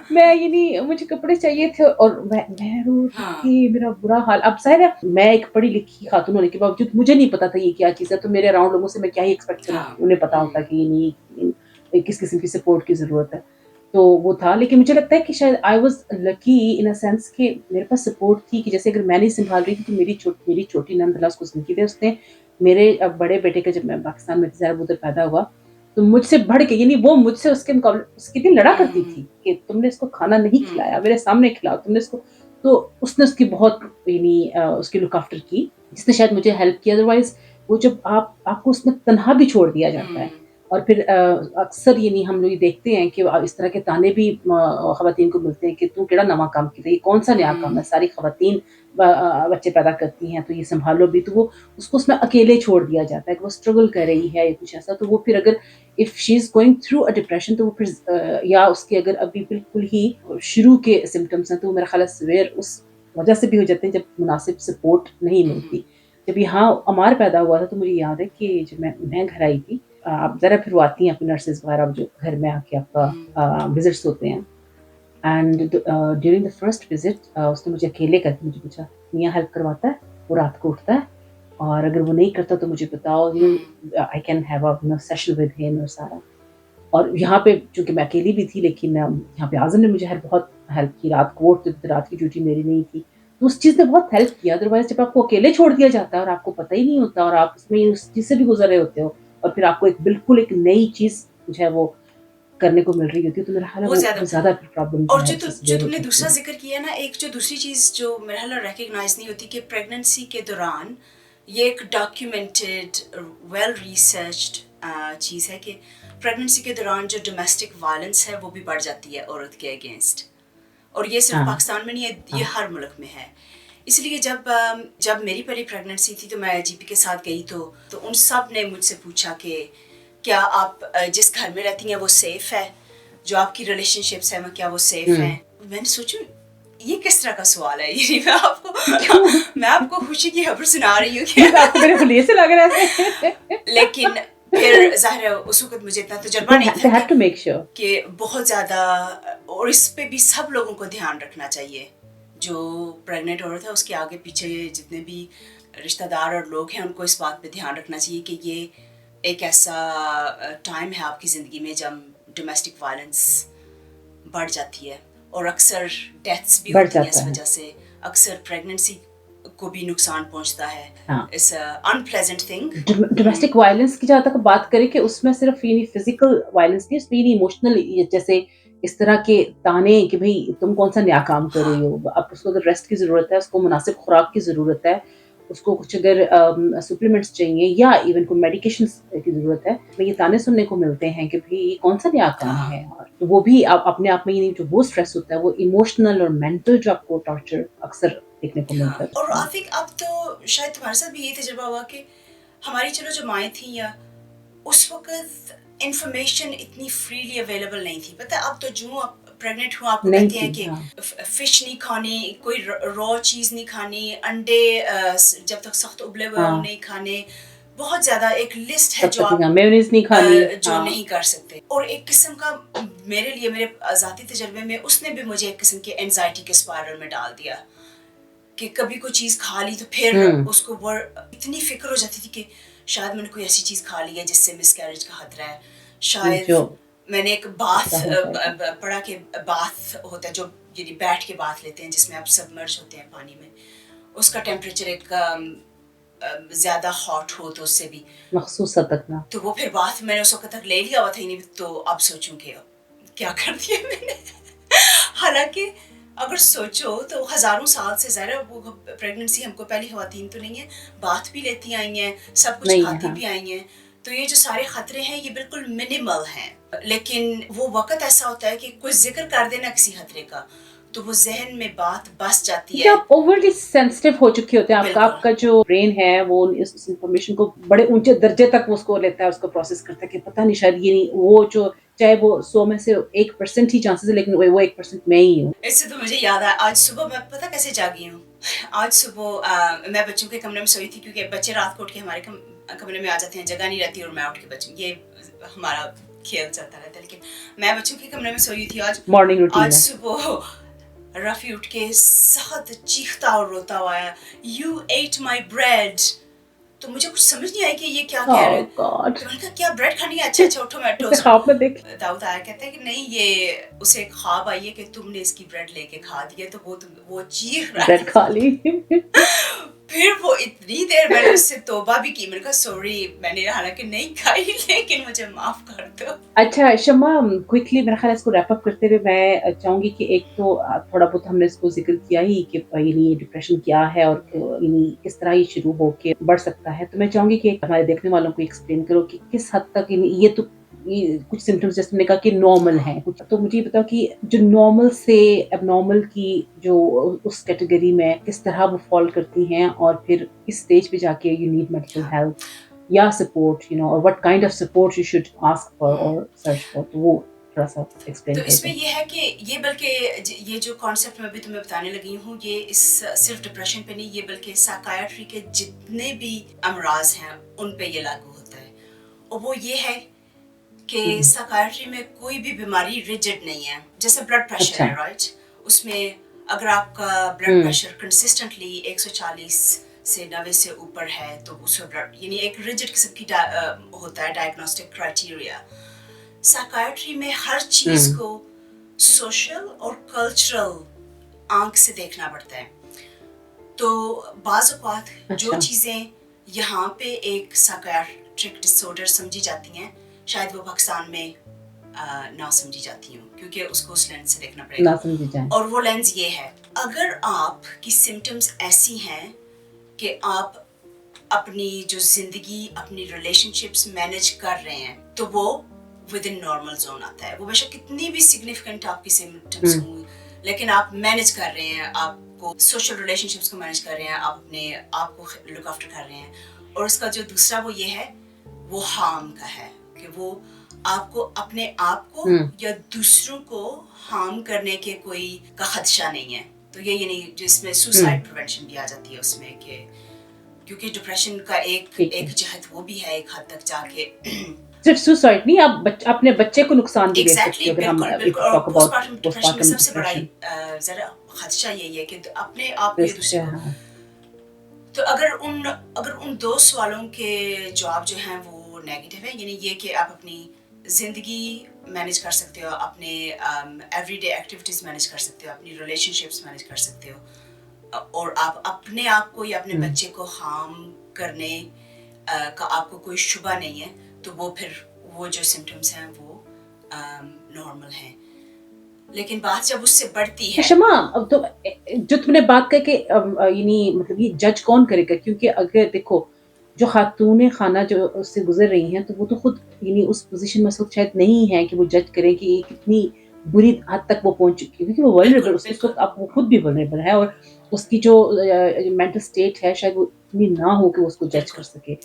[SPEAKER 1] میں یعنی مجھے کپڑے چاہیے تھے اور میں رو رہی تھی، میرا برا حال. اب ظاہر ہے میں ایک پڑھی لکھی خاتون ہونے کے باوجود مجھے نہیں پتا تھا یہ کیا چیز ہے، تو میرے اراؤنڈ لوگوں سے میں کیا ہی ایکسپیکٹ کروں، انہیں پتا ہوتا کہ یہ نہیں کس قسم کی سپورٹ کی ضرورت ہے. تو وہ تھا، لیکن مجھے لگتا ہے کہ شاید I was lucky in a sense کہ میرے پاس سپورٹ تھی، کہ جیسے اگر میں نہیں سنبھال رہی تھی تو میری چھوٹی نند اللہ اس کو زندگی دے، اس نے میرے بڑے بیٹے کا جب میں پاکستان میں ظاہر ادھر پیدا ہوا تو مجھ سے بڑھ کے یعنی وہ مجھ سے اس کے مقابلے اس کتنی لڑا کرتی تھی کہ تم نے اس کو کھانا نہیں کھلایا، میرے سامنے کھلاؤ تم نے اس کو. تو اس نے اس کی بہت یعنی اس کی لک آفٹر کی، جس نے شاید مجھے ہیلپ کی. ادروائز وہ جب آپ کو اس میں تنہا بھی چھوڑ دیا جاتا ہے، اور پھر اکثر یعنی ہم لوگ دیکھتے ہیں کہ اس طرح کے تانے بھی خواتین کو ملتے ہیں کہ تو کیڑا نواں کام کیا، یہ کون سا نیا کام ہے، ساری خواتین بچے پیدا کرتی ہیں تو یہ سنبھالو بھی. تو وہ اس کو اس میں اکیلے چھوڑ دیا جاتا ہے کہ وہ اسٹرگل کر رہی ہے یا کچھ ایسا. تو وہ پھر اگر if she is going through a depression تو وہ پھر یا اس کے اگر ابھی بالکل ہی شروع کے سمٹمس ہیں تو میرا خیال ہے سویر اس وجہ سے بھی ہو جاتے ہیں جب مناسب سپورٹ نہیں ملتی. جب یہاں عمار پیدا ہوا تھا تو مجھے یاد ہے کہ جب میں گھر آئی تھی، آپ ذرا پھر وہ آتی ہیں اپنی نرسز وغیرہ جو گھر میں آ کے آپ کا وزٹس ہوتے ہیں، and during the first visit اس نے مجھے اکیلے کر کے مجھے پوچھا میاں ہیلپ کرواتا ہے، وہ رات کو اٹھتا ہے اور اگر وہ نہیں کرتا تو مجھے بتاؤ، I can have a session with ہم اور سارا. اور یہاں پہ چونکہ میں اکیلی بھی تھی لیکن یہاں پہ اعظم نے مجھے بہت ہیلپ کی. رات کو رات کی ڈیوٹی میری نہیں تھی تو اس چیز نے بہت ہیلپ کیا. ادروائز جب آپ کو اکیلے چھوڑ دیا جاتا ہے اور آپ کو پتہ ہی نہیں ہوتا اور آپ اس میں اس چیز سے بھی گزر رہے ہوتے ہو اور پھر آپ کو بالکل ایک نئی چیز جو ہے وہ کرنے کو مل رہی ہوتی ہے تو میرا خیال ہے وہ زیادہ پرابلم
[SPEAKER 2] اور
[SPEAKER 1] جو ہے
[SPEAKER 2] جو تم نے دوسرا ذکر کیا نا، ایک جو دوسری چیز جو میرا خیال ریکگنائز نہیں ہوتی کہ پریگننسی کے دوران یہ ایک ڈاکیومنٹڈ ویل ریسرچڈ چیز ہے کہ پریگننسی کے دوران جو ڈومیسٹک وائلنس ہے وہ بھی بڑھ جاتی ہے عورت کے اگینسٹ. اور یہ صرف پاکستان میں نہیں ہے، یہ ہر ملک میں ہے. اس لیے جب میری پہلی پریگننسی تھی تو میں جی پی کے ساتھ گئی تو ان سب نے مجھ سے پوچھا کہ کیا آپ جس گھر میں رہتی ہیں وہ سیف ہے، جو آپ کی ریلیشن شپس ہیں کیا وہ سیف ہیں. میں نے سوچا ये किस तरह का सवाल है? ये मैं आपको खुशी की खबर सुना रही हूँ कि
[SPEAKER 1] आपको मेरे हुलिये से लग रहा है।
[SPEAKER 2] लेकिन फिर ज़ाहिर है उस वक़्त मुझे इतना तजुर्बा नहीं
[SPEAKER 1] They
[SPEAKER 2] था
[SPEAKER 1] had to make sure.
[SPEAKER 2] कि बहुत ज़्यादा, और इस पे भी सब लोगों को ध्यान रखना चाहिए। जो प्रेग्नेंट औरत है उसके आगे पीछे जितने भी रिश्तेदार और लोग हैं उनको इस बात पे ध्यान रखना चाहिए कि ये एक ऐसा टाइम है आपकी ज़िंदगी में जब डोमेस्टिक वायलेंस बढ़ जाती है और अक्सर डेथ्स भी
[SPEAKER 1] बढ़
[SPEAKER 2] होती हैं
[SPEAKER 1] जाता
[SPEAKER 2] इस
[SPEAKER 1] है।
[SPEAKER 2] वजह से। अक्सर प्रेगनेंसी को भी नुकसान पहुंचता है।
[SPEAKER 1] हाँ।
[SPEAKER 2] It's unpleasant thing.
[SPEAKER 1] Domestic violence की जहाँ तक बात करें कि उसमें सिर्फ ये फिजिकल वायलेंस नहीं, उसमें इमोशनल, जैसे इस तरह के ताने कि भाई तुम कौन सा नया काम कर रही हो, अब उसको अगर रेस्ट की ज़रूरत है, उसको मुनासिब खुराक की ज़रूरत है, उसको कुछ अगर सप्लीमेंट्स चाहिए या इवन कोई मेडिकेशंस की ज़रूरत है, तो ये ताने सुनने को मिलते हैं कि भाई ये कौन सा नया काम
[SPEAKER 2] हाँ।
[SPEAKER 1] है। और तो वो भी अपने आप में ये जो वो स्ट्रेस होता है वो इमोशनल और मेंटल जो आपको टॉर्चर अक्सर देखने को मिलता है।
[SPEAKER 2] और आई थिंक अब तो शायद तुम्हारे साथ भी ये तजुर्बा हुआ कि हमारी चलो जो माएँ थी या उस वक्त इंफॉर्मेशन इतनी फ्रीली अवेलेबल नहीं थी। पता है अब तो जो आप प्रेग्नेंट हुआ आपको
[SPEAKER 1] नहीं
[SPEAKER 2] कहते हैं
[SPEAKER 1] थी,
[SPEAKER 2] कि
[SPEAKER 1] हाँ।
[SPEAKER 2] फिश नहीं खानी, कोई रॉ चीज़ नहीं खानी, अंडे जब तक सख्त उबले हुए
[SPEAKER 1] हाँ।
[SPEAKER 2] हों नहीं खाने। बहुत ज़्यादा एक लिस्ट है
[SPEAKER 1] तब
[SPEAKER 2] जो
[SPEAKER 1] तक
[SPEAKER 2] आप
[SPEAKER 1] मेयोनीज नहीं खानी,
[SPEAKER 2] जो
[SPEAKER 1] हाँ।
[SPEAKER 2] नहीं कर सकते। और एक किस्म का मेरे लिए मेरे ज़ाती तजर्बे में उसने भी मुझे एक किस्म की एंजाइटी के स्पाइरल में डाल दिया कि कभी कोई चीज़ खा ली तो फिर उसको वो इतनी फिक्र हो जाती थी कि शायद मैंने कोई ऐसी चीज़ खा ली है जिससे मिसकैरेज का खतरा है। शायद
[SPEAKER 1] जो
[SPEAKER 2] मैंने एक बाथ
[SPEAKER 1] ऐसा हो जाएगा।
[SPEAKER 2] पढ़ा कि बाथ होता है जो यानी बैठ के बाथ लेते हैं जिसमें आप सबमर्ज होते हैं पानी में, उसका टेम्परेचर एक ज़्यादा हॉट हो तो उससे भी
[SPEAKER 1] मखसूस हद तक ना।
[SPEAKER 2] तो वो फिर बात मैंने उस वक्त तक ले लिया हुआ था ही नहीं, तो अब सोचूं कि क्या कर दिया मैंने। हालांकि अगर सोचो तो हज़ारों साल से ज़रा वो प्रेगनेंसी हमको पहली ख़वातीन तो नहीं है, बात भी लेती आई हैं, सब कुछ
[SPEAKER 1] नहीं है,
[SPEAKER 2] खाती
[SPEAKER 1] हाँ।
[SPEAKER 2] भी आई हैं, तो ये जो सारे ख़तरे हैं ये बिल्कुल मिनिमल हैं। लेकिन वो वक्त ऐसा होता है कि कोई जिक्र कर देना किसी खतरे का तो वो जहन में बात बस जाती है।
[SPEAKER 1] आप ओवरली सेंसिटिव हो चुके होते हैं, आपका जो ब्रेन है वो इस इंफॉर्मेशन को बड़े ऊंचे दर्जे तक उसको लेता है, उसको प्रोसेस करता है कि पता नहीं शायद ये नहीं वो जो चाहे वो 100 में से 1% ही चांसेस है लेकिन वो 1% मैं ही हूँ।
[SPEAKER 2] इससे तो मुझे याद है आज सुबह मैं पता कैसे जागी हूँ। आज सुबह मैं बच्चों के कमरे में सोई थी क्योंकि बच्चे रात को उठ के हमारे कमरे में आ जाते हैं, जगह नहीं रहती और मैं उठ के बच्चों ये हमारा खेल चलता रहता है। लेकिन मैं बच्चों के कमरे में सोई थी आज
[SPEAKER 1] मॉर्निंग रूटीन
[SPEAKER 2] आज सुबह रफ़ी उठ के सख्त चीखता और रोता हुआ है, यू एट माई ब्रेड। तो मुझे कुछ समझ नहीं आई कि ये क्या कह रहे हैं। तो मैंने कहा क्या ब्रेड खानी है? अच्छा अच्छा उठो मैं टोस्ट।
[SPEAKER 1] ख्वाब में देख
[SPEAKER 2] दाऊद आया कहता है कि नहीं ये उसे ख्वाब आई है कि तुमने इसकी ब्रेड लेके खा दिया, तो वो चीख रहा है
[SPEAKER 1] ब्रेड खा ली।
[SPEAKER 2] फिर वो इतनी देर मैंने उससे तौबा भी की, मैंने कहा सॉरी मैंने हालांकि नहीं खाई लेकिन मुझे माफ कर दो।
[SPEAKER 1] अच्छा शम्मा, क्विकली मेरा ख्याल है इसको रैप अप करते हुए मैं चाहूंगी कि एक तो थोड़ा बहुत हमने इसको जिक्र किया ही कि यानी डिप्रेशन क्या है और यानी किस तरह ये शुरू होके बढ़ सकता है, तो मैं चाहूंगी कि हमारे देखने वालों को एक्सप्लेन करो कि किस हद तक ये तो ये कुछ सिम्टम्स जैसे तुमने कहा कि नॉर्मल हैं कुछ, तो मुझे बताओ कि जो नॉर्मल से एबनॉर्मल की जो उस कैटेगरी में किस तरह वो फॉल करती हैं और फिर इस स्टेज पे जाके यू नीड मेडिकल हेल्प या सपोर्ट, यू नो, और what kind of support you should ask for और सर्च फॉर, तो वो थोड़ा सा एक्सप्लेन
[SPEAKER 2] तो
[SPEAKER 1] कर
[SPEAKER 2] इसमें
[SPEAKER 1] दो।
[SPEAKER 2] ये है कि ये बल्कि ये जो कॉन्सेप्ट मैं अभी तुम्हें बताने लगी हूँ ये इस सिर्फ डिप्रेशन पे नहीं, ये बल्कि साइकियाट्री के जितने भी अमराज हैं उन पे ये लागू होता है। और वो ये है कि साइकियाट्री में कोई भी बीमारी रिजिड नहीं है। जैसे ब्लड प्रेशर है, राइट, उसमें अगर आपका ब्लड प्रेशर कंसिस्टेंटली 140 से 90 से ऊपर है तो उसमें ब्लड यानी एक रिजिड किस्म की होता है डायग्नोस्टिक क्राइटेरिया। साइकियाट्री में हर चीज को सोशल और कल्चरल आंख से देखना पड़ता है। तो बाज़ औक़ात जो चीज़ें यहाँ पे एक साइकियाट्रिक डिसऑर्डर समझी जाती हैं शायद वो पाकिस्तान में ना समझी जाती हूँ क्योंकि उसको उस लेंस से देखना पड़ेगा।
[SPEAKER 1] ना समझी जाए।
[SPEAKER 2] और वो लेंस ये है, अगर आपकी सिम्टम्स ऐसी हैं कि आप अपनी जो जिंदगी अपनी रिलेशनशिप्स मैनेज कर रहे हैं तो वो विद इन नॉर्मल जोन आता है। वो बेशक कितनी भी सिग्निफिकेंट आपकी सिम्टम्स हों लेकिन आप मैनेज कर रहे हैं, आपको सोशल रिलेशनशिप्स को मैनेज कर रहे हैं, आप अपने आप को लुक आफ्टर कर रहे हैं। और उसका जो दूसरा वो ये है वो हार्म का है कि वो आपको अपने आप को या दूसरों को हार्म करने के कोई का खदशा नहीं है। तो ये यानी जिसमें सुसाइड प्रिवेंशन भी आ जाती है उसमें, कि क्योंकि डिप्रेशन का एक
[SPEAKER 1] ठीक
[SPEAKER 2] एक
[SPEAKER 1] है।
[SPEAKER 2] जहत वो भी है एक हद तक जाके
[SPEAKER 1] सिर्फ सुसाइड नहीं, आप अपने बच्चे को नुकसान भी दे सकते
[SPEAKER 2] एग्जैक्टली
[SPEAKER 1] हो, अगर हम
[SPEAKER 2] बिल्कुल बिल्कुल।
[SPEAKER 1] इफ
[SPEAKER 2] और
[SPEAKER 1] टॉक अबाउट
[SPEAKER 2] पोस्टमार्टम डिप्रेशन में
[SPEAKER 1] पोस्टमार्टम
[SPEAKER 2] सबसे बड़ा
[SPEAKER 1] डिप्रेशन।
[SPEAKER 2] जरा खदशा यही है कि अपने आप को या
[SPEAKER 1] रिस्क
[SPEAKER 2] दूसरे
[SPEAKER 1] है,
[SPEAKER 2] को।
[SPEAKER 1] हाँ।
[SPEAKER 2] तो अगर उन दो सवालों के जवाब जो हैं वो नेगेटिव है, यानी ये कि आप अपनी ज़िंदगी मैनेज कर सकते हो, अपने एवरीडे एक्टिविटीज़ मैनेज कर सकते हो, अपनी रिलेशनशिप्स मैनेज कर सकते हो, और आप अपने आप को या अपने
[SPEAKER 1] हुँ।
[SPEAKER 2] बच्चे को हार्म करने का आपको कोई शुबा नहीं है, तो वो फिर वो जो सिम्टम्स हैं वो नॉर्मल हैं। लेकिन बात जब उससे बढ़ती है,
[SPEAKER 1] शमा, अब तो जो तुमने बात कही कि यानी मतलब ये जज कौन करेगा? क्योंकि अगर देखो, जो खातून खाना जो उससे गुज़र रही हैं, तो वो तो खुद यानी उस पोज़ीशन में इस वक़्त शायद नहीं है कि वो जज करें कि ये कितनी बुरी हद तक वो पहुँच चुकी है। क्योंकि वो वल्नरेबल,
[SPEAKER 2] बिल्कुल
[SPEAKER 1] उस
[SPEAKER 2] बिल्कुल
[SPEAKER 1] वक़्त अब वो खुद भी वल्नरेबल है, और उसकी जो मेंटल स्टेट है, शायद वो इतनी ना हो कि वो उसको जज कर
[SPEAKER 2] बिल्कुल
[SPEAKER 1] सके।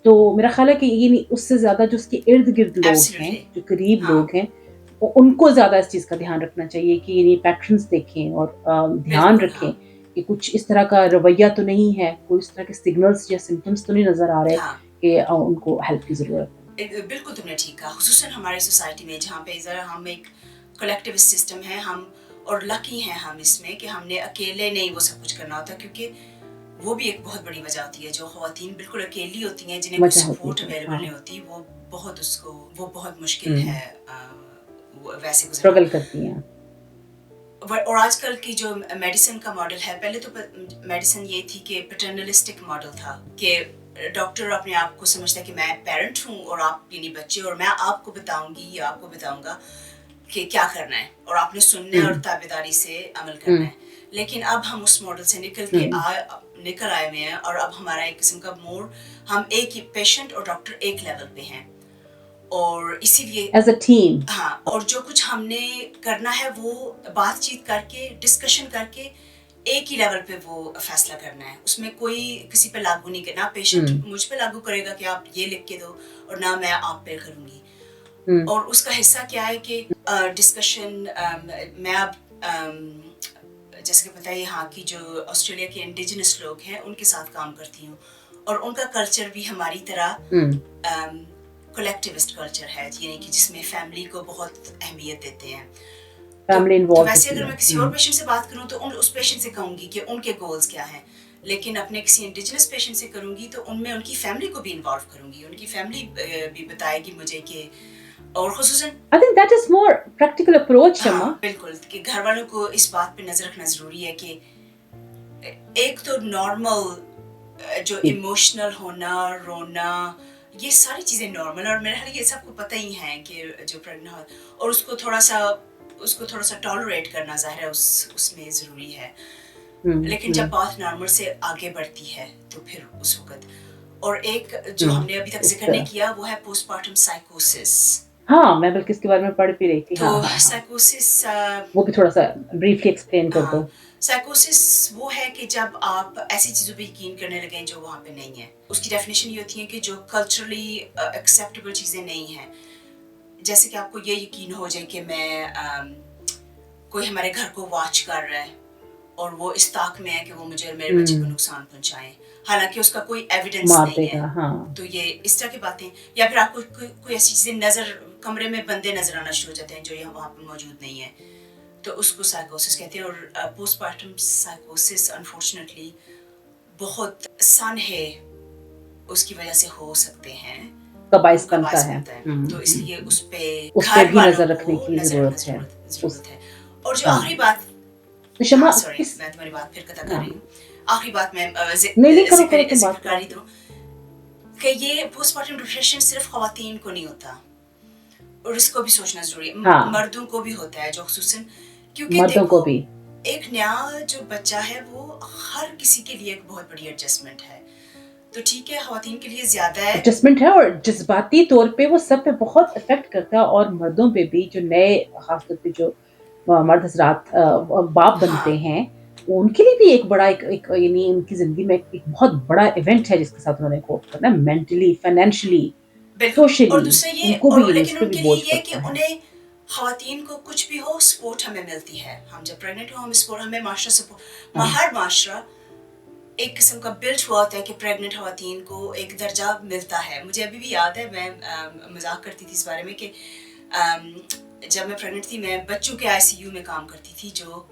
[SPEAKER 1] तो मेरा ख़्याल है कि ये नहीं, उससे ज़्यादा जो उसके इर्द-गिर्द लोग हैं,
[SPEAKER 2] एब्सोल्युटली
[SPEAKER 1] जो करीब
[SPEAKER 2] हाँ
[SPEAKER 1] लोग हैं, उनको ज़्यादा इस चीज़ का ध्यान रखना चाहिए कि यानी पैटर्न्स देखें और ध्यान
[SPEAKER 2] बिल्कुल
[SPEAKER 1] रखें
[SPEAKER 2] हाँ
[SPEAKER 1] कि कुछ इस तरह का रवैया तो नहीं है, कोई इस तरह के सिग्नल्स या सिम्पटम्स तो नहीं नज़र आ रहे
[SPEAKER 2] हाँ
[SPEAKER 1] कि उनको हेल्प की ज़रूरत है।
[SPEAKER 2] बिल्कुल तुमने ठीक कहा, खुसूसन हमारी सोसाइटी में जहाँ पे ज़रा हम एक कलेक्टिव सिस्टम है, हम और लकी हैं हम इसमें कि हमने अकेले नहीं वो सब कुछ करना होता, क्योंकि वो भी एक बहुत बड़ी वजह होती है जो ख़वातीन बिल्कुल अकेली होती हैं, जिन्हें कोई
[SPEAKER 1] वजह होती है
[SPEAKER 2] सपोर्ट
[SPEAKER 1] फिर,
[SPEAKER 2] अवेलेबल
[SPEAKER 1] हाँ।
[SPEAKER 2] नहीं होती, वो बहुत मुश्किल
[SPEAKER 1] हुँ,
[SPEAKER 2] है वैसे गुजरना।
[SPEAKER 1] स्ट्रगल करती हैं।
[SPEAKER 2] और आजकल की जो मेडिसिन का मॉडल है, पहले तो मेडिसिन ये थी कि पैटर्नलिस्टिक मॉडल था कि डॉक्टर अपने आप को समझता है कि मैं पेरेंट हूँ और आप यानी बच्चे, और मैं आपको बताऊंगी या आपको बताऊंगा कि क्या करना है, और आपने सुनना है और
[SPEAKER 1] हुँ,
[SPEAKER 2] ताबेदारी से अमल करना
[SPEAKER 1] हुँ,
[SPEAKER 2] है। लेकिन अब हम उस मॉडल से
[SPEAKER 1] हुँ।
[SPEAKER 2] निकल आए हुए हैं, और अब हमारा एक किस्म का मोड़, हम एक ही पेशेंट और डॉक्टर एक लेवल पे हैं, और इसीलिए
[SPEAKER 1] एज़ अ टीम।
[SPEAKER 2] हाँ, और जो कुछ हमने करना है वो बातचीत करके, डिस्कशन करके एक ही लेवल पे वो फैसला करना है। उसमें कोई किसी पे लागू नहीं करना, पेशेंट
[SPEAKER 1] हुँ,
[SPEAKER 2] मुझ पे लागू करेगा कि आप ये लिख के दो, और ना मैं आप पे करूँगी।
[SPEAKER 1] हुँ,
[SPEAKER 2] और उसका हिस्सा क्या है कि डिस्कशन, मैं अब जैसे कि पता है यहाँ की जो ऑस्ट्रेलिया के इंडिजिनस लोग हैं उनके साथ काम करती हूँ, और उनका कल्चर भी हमारी तरह
[SPEAKER 1] हुँ।
[SPEAKER 2] कलेक्टिविस्ट कल्चर है, यानी कि जिसमें फैमिली को बहुत अहमियत देते हैं। तो
[SPEAKER 1] फैमिली
[SPEAKER 2] तो
[SPEAKER 1] इन्वॉल्व
[SPEAKER 2] वैसे
[SPEAKER 1] होती
[SPEAKER 2] अगर
[SPEAKER 1] है।
[SPEAKER 2] मैं किसी और
[SPEAKER 1] हुँ,
[SPEAKER 2] पेशेंट से बात करूँ तो उस पेशेंट से कहूँगी कि उनके गोल्स क्या हैं, लेकिन अपने किसी इंडिजिनस पेशेंट से करूँगी तो उनमें उनकी फैमिली को भी इन्वॉल्व करूँगी, उनकी फैमिली भी बताएगी मुझे कि, और खुसूसन
[SPEAKER 1] I think that is more practical approach, Shama.
[SPEAKER 2] हाँ बिल्कुल, कि घर वालों को इस बात पे नज़र रखना ज़रूरी है कि एक तो नॉर्मल जो
[SPEAKER 1] जी।
[SPEAKER 2] इमोशनल होना, रोना, ये सारी चीज़ें नॉर्मल, और मेरे ख्याल ये सबको पता ही है कि जो प्रेग्नेंट हो, और उसको थोड़ा सा टॉलरेट करना ज़ाहिर है उसमें ज़रूरी है।
[SPEAKER 1] हुँ,
[SPEAKER 2] लेकिन जब
[SPEAKER 1] हुँ,
[SPEAKER 2] बात नॉर्मल से आगे बढ़ती है तो फिर उस वक़्त, और एक जो
[SPEAKER 1] हुँ।
[SPEAKER 2] हमने अभी तक
[SPEAKER 1] उस
[SPEAKER 2] ज़िक्र नहीं किया वो है पोस्टपार्टम साइकोसिस।
[SPEAKER 1] हाँ, मैं बल्कि इसके बारे में पढ़ भी रही थी।
[SPEAKER 2] तो
[SPEAKER 1] हाँ, हाँ, हाँ।
[SPEAKER 2] साइकोसिस
[SPEAKER 1] वो भी थोड़ा-सा ब्रीफली एक्सप्लेन कर दो।
[SPEAKER 2] हाँ, साइकोसिस वो है कि जब आप ऐसी चीज़ों पे यकीन करने लगें जो वहाँ पे नहीं है। उसकी डेफिनेशन ये होती है कि जो कल्चरली एक्सेप्टेबल चीज़ें नहीं हैं। जैसे कि आपको ये यकीन हो जाए कि कोई हमारे घर को वॉच कर रहा है, और वो इस ताक में है कि वो मुझे और मेरे बच्चे को
[SPEAKER 1] हुँ,
[SPEAKER 2] नुकसान पहुँचाएँ। हालाँकि उसका कोई एविडेंस
[SPEAKER 1] मार
[SPEAKER 2] नहीं है।
[SPEAKER 1] देगा, हाँ।
[SPEAKER 2] तो ये इस तरह की बातें, या फिर आपको कोई ऐसी चीज़ें कमरे में बंदे नज़र आना शुरू हो जाते हैं जो यहाँ वहाँ पे मौजूद नहीं है। तो उसको साइकोसिस कहते हैं, और पोस्टपार्टम साइकोसिस अनफॉर्चुनेटली बहुत सनहे उसकी वजह से हो सकते हैं,
[SPEAKER 1] का बायस
[SPEAKER 2] उनका
[SPEAKER 1] बनता
[SPEAKER 2] बायस
[SPEAKER 1] है।
[SPEAKER 2] बनता है।
[SPEAKER 1] हुँ,
[SPEAKER 2] तो
[SPEAKER 1] हुँ,
[SPEAKER 2] इसलिए
[SPEAKER 1] हुँ।
[SPEAKER 2] उस पे
[SPEAKER 1] उस पे
[SPEAKER 2] घर
[SPEAKER 1] भी
[SPEAKER 2] वालों
[SPEAKER 1] नज़र रखने
[SPEAKER 2] को
[SPEAKER 1] की
[SPEAKER 2] नज़र रखना
[SPEAKER 1] ज़रूरत है। उस
[SPEAKER 2] ज़रूरत है। और जो
[SPEAKER 1] हाँ।
[SPEAKER 2] आखिरी बात,
[SPEAKER 1] तो
[SPEAKER 2] हाँ
[SPEAKER 1] शमा,
[SPEAKER 2] सॉरी
[SPEAKER 1] किस
[SPEAKER 2] मैं तुम्हारी बात फिर कता कर
[SPEAKER 1] हाँ।
[SPEAKER 2] रही हूँ। आखिरी बात मैं
[SPEAKER 1] नहीं, नहीं, करो, करो तुम
[SPEAKER 2] ज़िक्र
[SPEAKER 1] बात
[SPEAKER 2] कर
[SPEAKER 1] करो।
[SPEAKER 2] ही दूँ कि ये पोस्टमार्टम डिप्रेशन सिर्फ ख़वातीन को नहीं होता, और इसको भी सोचना ज़रूरी है।
[SPEAKER 1] हाँ,
[SPEAKER 2] मर्दों को भी होता है, जो ख़ुसूसन, क्योंकि
[SPEAKER 1] मर्दों
[SPEAKER 2] देखो
[SPEAKER 1] को भी।
[SPEAKER 2] एक नया जो बच्चा है वो हर किसी के लिए एक बहुत बड़ी एडजस्टमेंट है। तो ठीक है, ख़वातीन के लिए ज़्यादा है।
[SPEAKER 1] एडजस्टमेंट है, और जज़्बाती तौर पे वो सब पे बहुत इफ़ेक्ट करता है, और मर्दों पे भी, जो नए ख़ास तौर पे जो मर्द हज़रात बाप बनते
[SPEAKER 2] हाँ,
[SPEAKER 1] हैं, उनके लिए भी एक बड़ा एक एक यानी उनकी ज़िंदगी में एक बहुत बड़ा इवेंट है जिसके साथ उन्होंने कोप करना है, मेंटली, फाइनेंशियली,
[SPEAKER 2] बिल्कुल। और
[SPEAKER 1] सोशली,
[SPEAKER 2] दूसरा ये,
[SPEAKER 1] उनको भी
[SPEAKER 2] और
[SPEAKER 1] यानी उस
[SPEAKER 2] लेकिन
[SPEAKER 1] पे भी
[SPEAKER 2] उनके लिए
[SPEAKER 1] बोझ
[SPEAKER 2] ये कि
[SPEAKER 1] पड़ता है।
[SPEAKER 2] ख़वातीन को कुछ भी हो सपोर्ट हमें मिलती है, हम जब प्रेग्नेंट हो हमें सपोर्ट, हमें माशरा सपोर्ट, हर माशरा एक किस्म का बिल्ट हुआ होता है कि प्रेग्नेंट ख़वातीन को एक दर्जा मिलता है। मुझे अभी भी याद है, मैं मजाक करती थी इस बारे में कि जब मैं प्रेग्नेंट थी मैं बच्चों के आईसीयू में काम करती थी, जो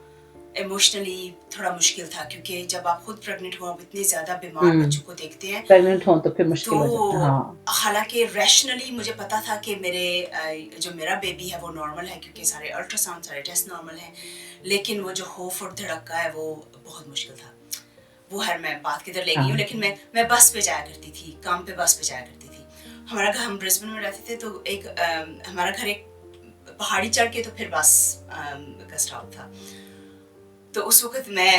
[SPEAKER 2] इमोशनली थोड़ा मुश्किल था, क्योंकि जब आप खुद प्रेग्नेंट हो, आप इतने ज़्यादा बीमार बच्चों को देखते हैं,
[SPEAKER 1] प्रेग्नेंट हो तो फिर मुश्किल हो जाता है।
[SPEAKER 2] तो
[SPEAKER 1] हाँ,
[SPEAKER 2] हालांकि रैशनली मुझे पता था कि जो मेरा बेबी है वो नॉर्मल है, क्योंकि सारे अल्ट्रासाउंड सारे टेस्ट नॉर्मल हैं, लेकिन वो जो खौफ और धड़का है वो बहुत मुश्किल था। वो हर मैं बात किधर ले गई हूँ, लेकिन मैं बस पे जाया करती थी, काम पे बस पे जाया करती थी। हमारा घर, हम ब्रिस्बेन में रहते थे, तो एक हमारा घर एक पहाड़ी चढ़ के तो फिर बस का स्टॉप था। तो उस वक्त मैं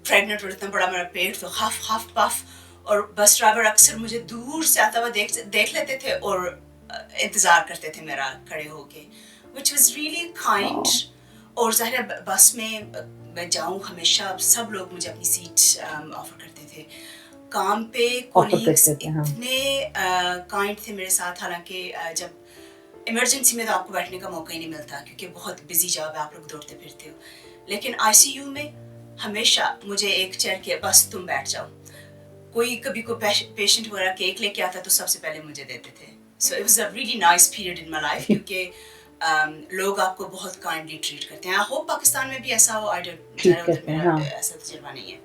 [SPEAKER 2] प्रेग्नेंट और इतना बड़ा मेरा पेट, तो हफ हफ पफ, और बस ड्राइवर अक्सर मुझे दूर से आता हुआ देख लेते थे और इंतज़ार करते थे मेरा खड़े होके, विच वॉज रियली काइंड। और ज़ाहिर बस में मैं जाऊँ हमेशा सब लोग मुझे अपनी सीट ऑफर करते थे। काम पे कोलीग्स इतने काइंड थे मेरे साथ, हालांकि जब इमरजेंसी में तो आपको बैठने का मौका ही नहीं मिलता, क्योंकि बहुत बिजी जॉब है, आप लोग दौड़ते फिरते हो, लेकिन आईसीयू में हमेशा मुझे एक चेयर के बस तुम बैठ जाओ। कोई कभी कोई पेशेंट वगैरह केक लेके आता तो सबसे पहले मुझे देते थे। So it was a really nice period in my life, क्योंकि लोग आपको बहुत काइंडली ट्रीट करते हैं। आई होप पाकिस्तान में भी ऐसा हो, आई डोंट, उधर मेरा ऐसा तजुर्बा नहीं है।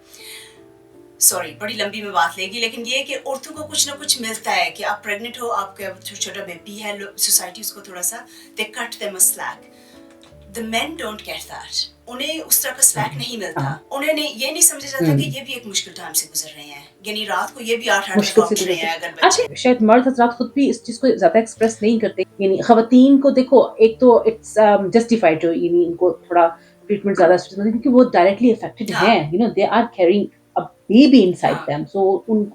[SPEAKER 2] सॉरी, बड़ी लंबी में बात लेगी, लेकिन ये है कि औरतों को कुछ ना कुछ मिलता है कि आप प्रेग्नेंट हो, आपका छोटा बेबी है, सोसाइटी उसको थोड़ा सा they cut them a slack. The men don't get that. उन्हें उस तरह का स्लैक नहीं मिलता। उन्हें ये नहीं समझा जाता कि ये भी एक मुश्किल टाइम से गुजर रहे हैं, यानी रात को ये भी 8 दफा उठ रहे हैं अगर बच्चे।
[SPEAKER 1] अच्छा, शायद मर्द हजरात खुद भी इस चीज को ज्यादा एक्सप्रेस नहीं करते, यानी खवातीन को देखो, एक तो इट्स जस्टिफाइड जो, यानी इनको थोड़ा ट्रीटमेंट ज्यादा क्योंकि वो डायरेक्टली अफेक्टेड हैं, they are carrying a baby inside them, so उन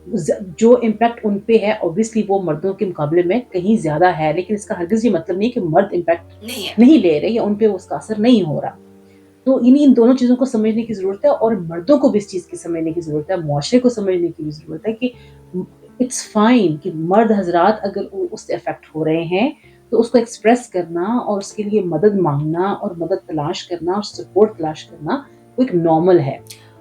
[SPEAKER 1] जो इम्पैक्ट उन पे है ऑब्वियसली वो मर्दों के मुकाबले में कहीं ज्यादा है, लेकिन इसका हरगिज ये मतलब नहीं कि मर्द इम्पैक्ट नहीं ले रहे या उन पे उसका असर नहीं हो रहा। तो इन दोनों चीज़ों को समझने की ज़रूरत है, और मर्दों को भी इस चीज़ की समझने की ज़रूरत है, मुआशरे को समझने की भी ज़रूरत है कि इट्स फाइन कि मर्द हज़रात अगर उससे अफेक्ट हो रहे हैं, तो उसको एक्सप्रेस करना और उसके लिए मदद माँगना और मदद तलाश करना और सपोर्ट तलाश करना वो एक नॉर्मल है।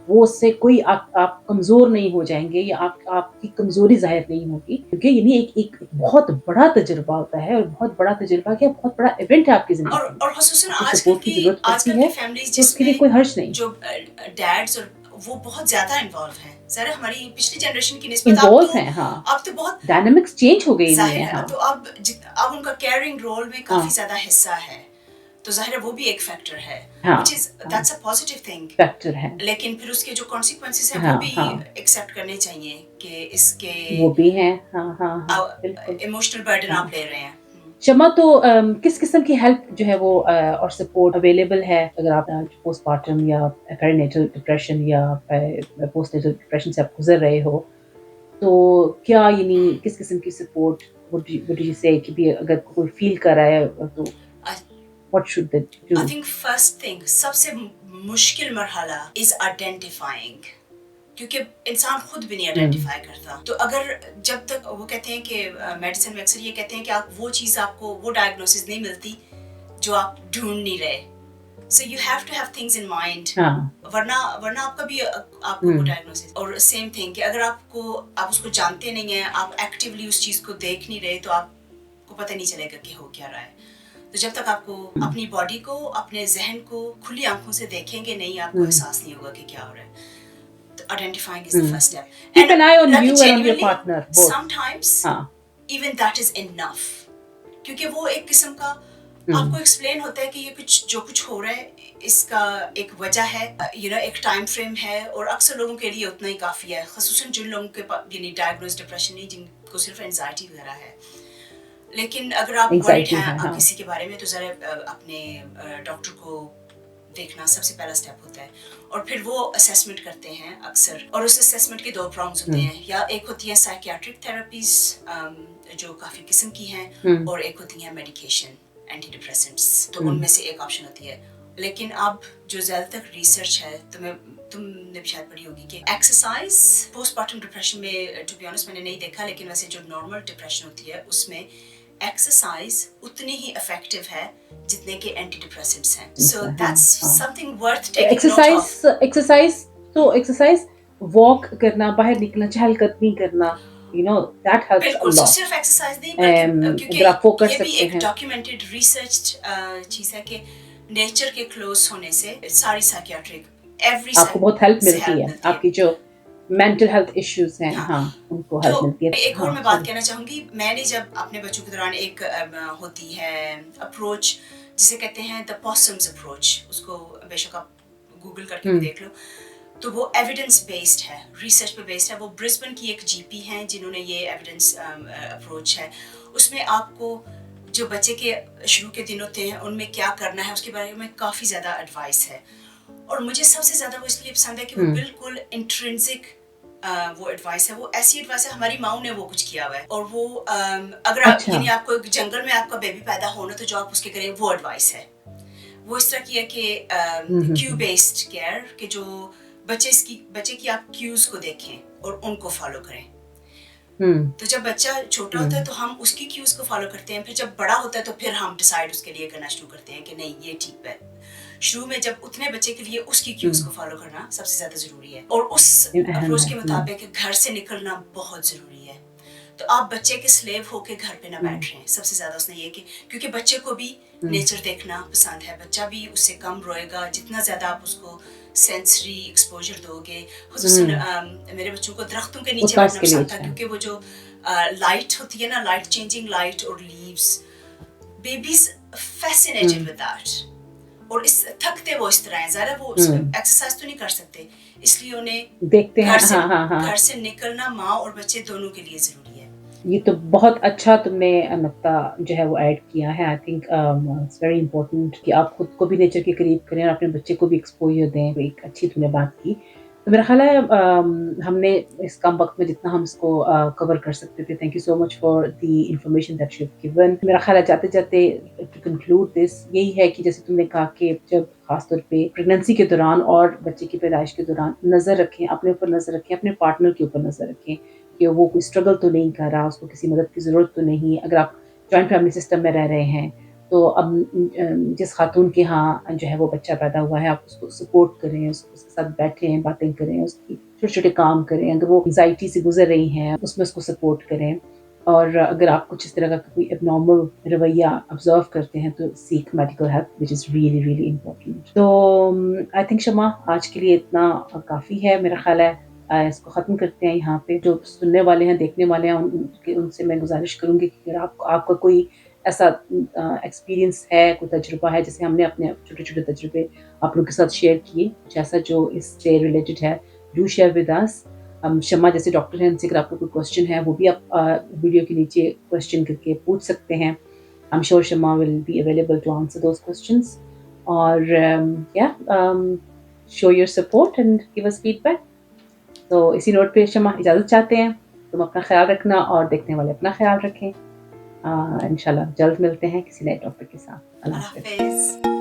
[SPEAKER 1] वो उससे कोई आप कमज़ोर नहीं हो जाएँगे या आपकी कमज़ोरी ज़ाहिर नहीं होगी, क्योंकि यानी एक बहुत बड़ा तजर्बा होता है, और बहुत बड़ा तजर्बा क्या, बहुत बड़ा इवेंट है आपकी ज़िंदगी में।
[SPEAKER 2] और ख़ुसूसन
[SPEAKER 1] आपको सपोर्ट की ज़रूरत पड़ती है,
[SPEAKER 2] फैमिलीज
[SPEAKER 1] तो उसके लिए कोई हर्ज नहीं।
[SPEAKER 2] जो डैड्स और वो बहुत ज़्यादा इन्वॉल्व हैं। ज़रा हमारी पिछली जनरेशन की निस्बत
[SPEAKER 1] इन्वॉल्व हैं, हाँ।
[SPEAKER 2] अब तो बहुत
[SPEAKER 1] डायनामिक्स चेंज हो गई
[SPEAKER 2] ज़ाहिर
[SPEAKER 1] हैं,
[SPEAKER 2] है,
[SPEAKER 1] हाँ।
[SPEAKER 2] तो अब उनका केयरिंग रोल में काफ़ी ज़्यादा हिस्सा है, तो ज़ाहिर है वो भी एक फैक्टर है, which is that's a positive thing।
[SPEAKER 1] Factor है।
[SPEAKER 2] लेकिन फिर उसके जो consequences हैं वो भी एक्सेप्ट करने चाहिए कि इसके
[SPEAKER 1] वो भी हैं, हाँ, बिल्कुल।
[SPEAKER 2] इमोशनल बर्डन आप ले रहे हैं।
[SPEAKER 1] शमा, तो किस किस्म की हेल्प जो है वो और सपोर्ट अवेलेबल है अगर आप पोस्टपार्टम या पेरिनेटल डिप्रेशन या पोस्टनेटल डिप्रेशन से आप गुजर रहे हो, तो क्या यानी किस किस्म की सपोर्ट वुड यू से कि भी अगर कोई फील कर रहा है तो what should they do?
[SPEAKER 2] I think first thing, सबसे मुश्किल मरहला इज आइडेंटिफाइंग, क्योंकि इंसान खुद भी नहीं आइडेंटिफाई करता। तो अगर जब तक वो कहते हैं कि मेडिसिन में अक्सर ये कहते हैं कि आप वो चीज़, आपको वो डायग्नोसिस नहीं मिलती जो आप ढूंढ नहीं रहे, so you have to have things in mind, वरना आपका भी आपको वो डायग्नोसिस। और सेम थिंग कि अगर आप उसको जानते नहीं हैं, आप एक्टिवली उस चीज़ को देख नहीं रहे, तो आपको पता नहीं चलेगा कि हो क्या रहा है। तो जब तक आपको अपनी बॉडी को, अपने जहन को खुली आंखों से देखेंगे नहीं, आपको एहसास नहीं होगा कि क्या हो रहा है। Identifying is the first step.
[SPEAKER 1] Keep an eye on you and on your partner. Both.
[SPEAKER 2] Sometimes even that is enough. क्योंकि वो एक किस्म का आपको एक्सप्लेन होता है कि ये जो कुछ हो रहा है इसका एक वजह है, एक टाइम फ्रेम है, और अक्सर लोगों के लिए उतना ही काफ़ी है, ख़ुसूसन जिन लोगों के यानी डायग्नोज डिप्रेशन नहीं, जिनको सिर्फ एंजाइटी वगैरह है। लेकिन अगर आप वरीड हैं किसी के बारे में, तो ज़रा अपने डॉक्टर को देखना सबसे पहला स्टेप होता है, और फिर वो असेसमेंट करते हैं अक्सर, और उस असेसमेंट के 2 प्रॉन्ग्स होते हैं, या एक होती है साइकियाट्रिक थेरेपीज जो काफ़ी किस्म की हैं, और एक होती है मेडिकेशन, एंटी डिप्रेसेंट्स, तो उनमें से एक ऑप्शन होती है। लेकिन अब जो ज़्यादातर रिसर्च है, तुमने भी शायद पढ़ी होगी कि एक्सरसाइज पोस्टपार्टम डिप्रेशन में, टू बी ऑनेस्ट मैंने नहीं देखा, लेकिन वैसे जो नॉर्मल डिप्रेशन होती है उसमें एक्सरसाइज उतनी ही इफेक्टिव है जितने के एंटी डिप्रेसेंट्स हैं. सो
[SPEAKER 1] हाँ
[SPEAKER 2] दैट्स
[SPEAKER 1] हाँ
[SPEAKER 2] समथिंग वर्थ
[SPEAKER 1] तो
[SPEAKER 2] टेकिंग नोट ऑफ.
[SPEAKER 1] एक्सरसाइज तो एक्सरसाइज वॉक करना, बाहर निकलना, चहलकदमी करना, दैट हेल्प्स अ
[SPEAKER 2] बिल्कुल. So
[SPEAKER 1] lot.
[SPEAKER 2] सिर्फ एक्सरसाइज नहीं बल्कि क्योंकि
[SPEAKER 1] अगर आप वो कर
[SPEAKER 2] ये भी
[SPEAKER 1] सकते
[SPEAKER 2] एक
[SPEAKER 1] हैं,
[SPEAKER 2] डॉक्यूमेंटेड रिसर्च चीज है कि नेचर के क्लोज होने से सारी साइकियाट्रिक एवरी
[SPEAKER 1] आपको बहुत हेल्प
[SPEAKER 2] से
[SPEAKER 1] मिलती
[SPEAKER 2] हेल्प
[SPEAKER 1] है.
[SPEAKER 2] मिलती है.
[SPEAKER 1] आपकी जो मेंटल हेल्थ इश्यूज हैं,
[SPEAKER 2] हाँ.
[SPEAKER 1] हाँ, उनको
[SPEAKER 2] तो
[SPEAKER 1] हेल्प मिलती है.
[SPEAKER 2] एक और
[SPEAKER 1] हाँ
[SPEAKER 2] मैं बात
[SPEAKER 1] सॉरी.
[SPEAKER 2] कहना चाहूंगी. मैंने जब अपने बच्चों के दौरान एक होती है अप्रोच जिसे कहते हैं द पॉसम्स अप्रोच, उसको बेशक आप गूगल करके भी देख लो. तो वो एविडेंस बेस्ड है, रिसर्च पे बेस्ड है. वो ब्रिस्बेन की एक जीपी हैं जिन्होंने ये एविडेंस अप्रोच है. उसमें आपको जो बच्चे के शुरू के दिन होते हैं उनमें क्या करना है उसके बारे में काफ़ी ज़्यादा एडवाइस है. और मुझे सबसे ज़्यादा वो इसलिए पसंद है कि वो बिल्कुल इंट्रिंसिक वो एडवाइस है. वो ऐसी एडवाइस है हमारी माओ ने वो कुछ किया हुआ है. और वो अगर आप
[SPEAKER 1] अच्छा.
[SPEAKER 2] यानी आपको एक जंगल में आपका बेबी पैदा होना तो जो आप उसके करें वो एडवाइस है. वो इस तरह की है कि क्यू बेस्ड केयर कि जो बच्चे की आप क्यूज को देखें और उनको फॉलो करें. तो जब बच्चा छोटा होता है तो हम उसकी क्यूज को फॉलो करते हैं. फिर जब बड़ा होता है तो फिर हम डिसाइड उसके लिए करना शुरू करते हैं कि नहीं ये ठीक है. शुरू में जब उतने बच्चे के लिए उसकी क्यूज को फॉलो करना सबसे ज्यादा जरूरी है. और उस
[SPEAKER 1] अहम
[SPEAKER 2] अप्रोच
[SPEAKER 1] है.
[SPEAKER 2] के मुताबिक घर से निकलना बहुत जरूरी है. तो आप बच्चे के स्लेव होके घर पे ना बैठ रहे हैं. सबसे ज्यादा उसने ये कि क्योंकि बच्चे को भी नेचर देखना पसंद है. बच्चा भी उससे कम रोएगा जितना ज्यादा आप उसको सेंसरी एक्सपोजर दोगे. खुसूसन मेरे बच्चों को दरख्तों के नीचे
[SPEAKER 1] उतना
[SPEAKER 2] बैठना
[SPEAKER 1] उसके लिए
[SPEAKER 2] पसंद था
[SPEAKER 1] अच्छा है.
[SPEAKER 2] क्योंकि वो जो लाइट होती है ना, लाइट चेंजिंग लाइट और leaves, babies fascinated with that. और इस थकते वो इस तरह है, ज़्यादा वो एक्सरसाइज तो नहीं कर सकते, इसलिए उन्हें
[SPEAKER 1] देखते हैं. हाँ हाँ हाँ.
[SPEAKER 2] घर से निकलना माँ और बच्चे दोनों के लिए ज़रूरी है.
[SPEAKER 1] ये तो बहुत अच्छा तुमने नुक्ता जो है वो ऐड किया है. I think it's very important कि आप खुद को भी नेचर के करीब करें और अपने बच्चे को भी एक्सपोजर दें. तो एक अच्छी तुमने बात की. तो मेरा ख्याल है हमने इस कम वक्त में जितना हम इसको कवर कर सकते थे. Thank you so much for the information that you have given. मेरा ख्याल है जाते जाते टू कंक्लूड दिस यही है कि जैसे तुमने कहा कि जब खासतौर पे प्रेगनेंसी के दौरान और बच्चे की पैदाइश के दौरान नज़र रखें, अपने ऊपर नज़र रखें, अपने पार्टनर के ऊपर नज़र रखें कि वो कोई स्ट्रगल तो नहीं कर रहा, उसको किसी मदद की ज़रूरत तो नहीं. अगर आप जॉइंट फैमिली सिस्टम में रह रहे हैं तो अब जिस खातून के यहाँ जो है वो बच्चा पैदा हुआ है, आप उसको सपोर्ट करें, उसके साथ बैठें, बातें करें, उसकी छोटे-छोटे काम करें. अगर वो एंग्जायटी से गुजर रही हैं, उसमें उसको सपोर्ट करें. और अगर आप कुछ इस तरह का कोई एबनॉर्मल रवैया ऑब्जर्व करते हैं तो seek medical help which is really really important. तो आई थिंक शमा आज के लिए इतना काफ़ी है. मेरा ख्याल है इसको ख़त्म करते हैं यहाँ पे. जो सुनने वाले हैं, देखने वाले हैं, उनसे मैं गुजारिश करूँगी कि अगर आपका कोई ऐसा एक्सपीरियंस है, कोई तजुर्बा है, जैसे हमने अपने छोटे-छोटे तजुर्बे आप लोगों के साथ शेयर किए, कुछ ऐसा जो इससे रिलेटेड है, डू शेयर विद अस. शम्मा जैसे डॉक्टर हैं, उनसे अगर आपको कोई क्वेश्चन है वो भी आप वीडियो के नीचे क्वेश्चन करके पूछ सकते हैं. I am sure Shamma will be available to answer those questions. और show your support and give us feedback. तो इसी नोट पे शम्मा इजाज़त चाहते हैं. तुम अपना ख्याल रखना और देखने वाले अपना ख्याल रखें. इंशाल्लाह जल्द मिलते हैं किसी नए टॉपिक के साथ. अल्लाह हाफ़िज़.
[SPEAKER 2] हाफिज.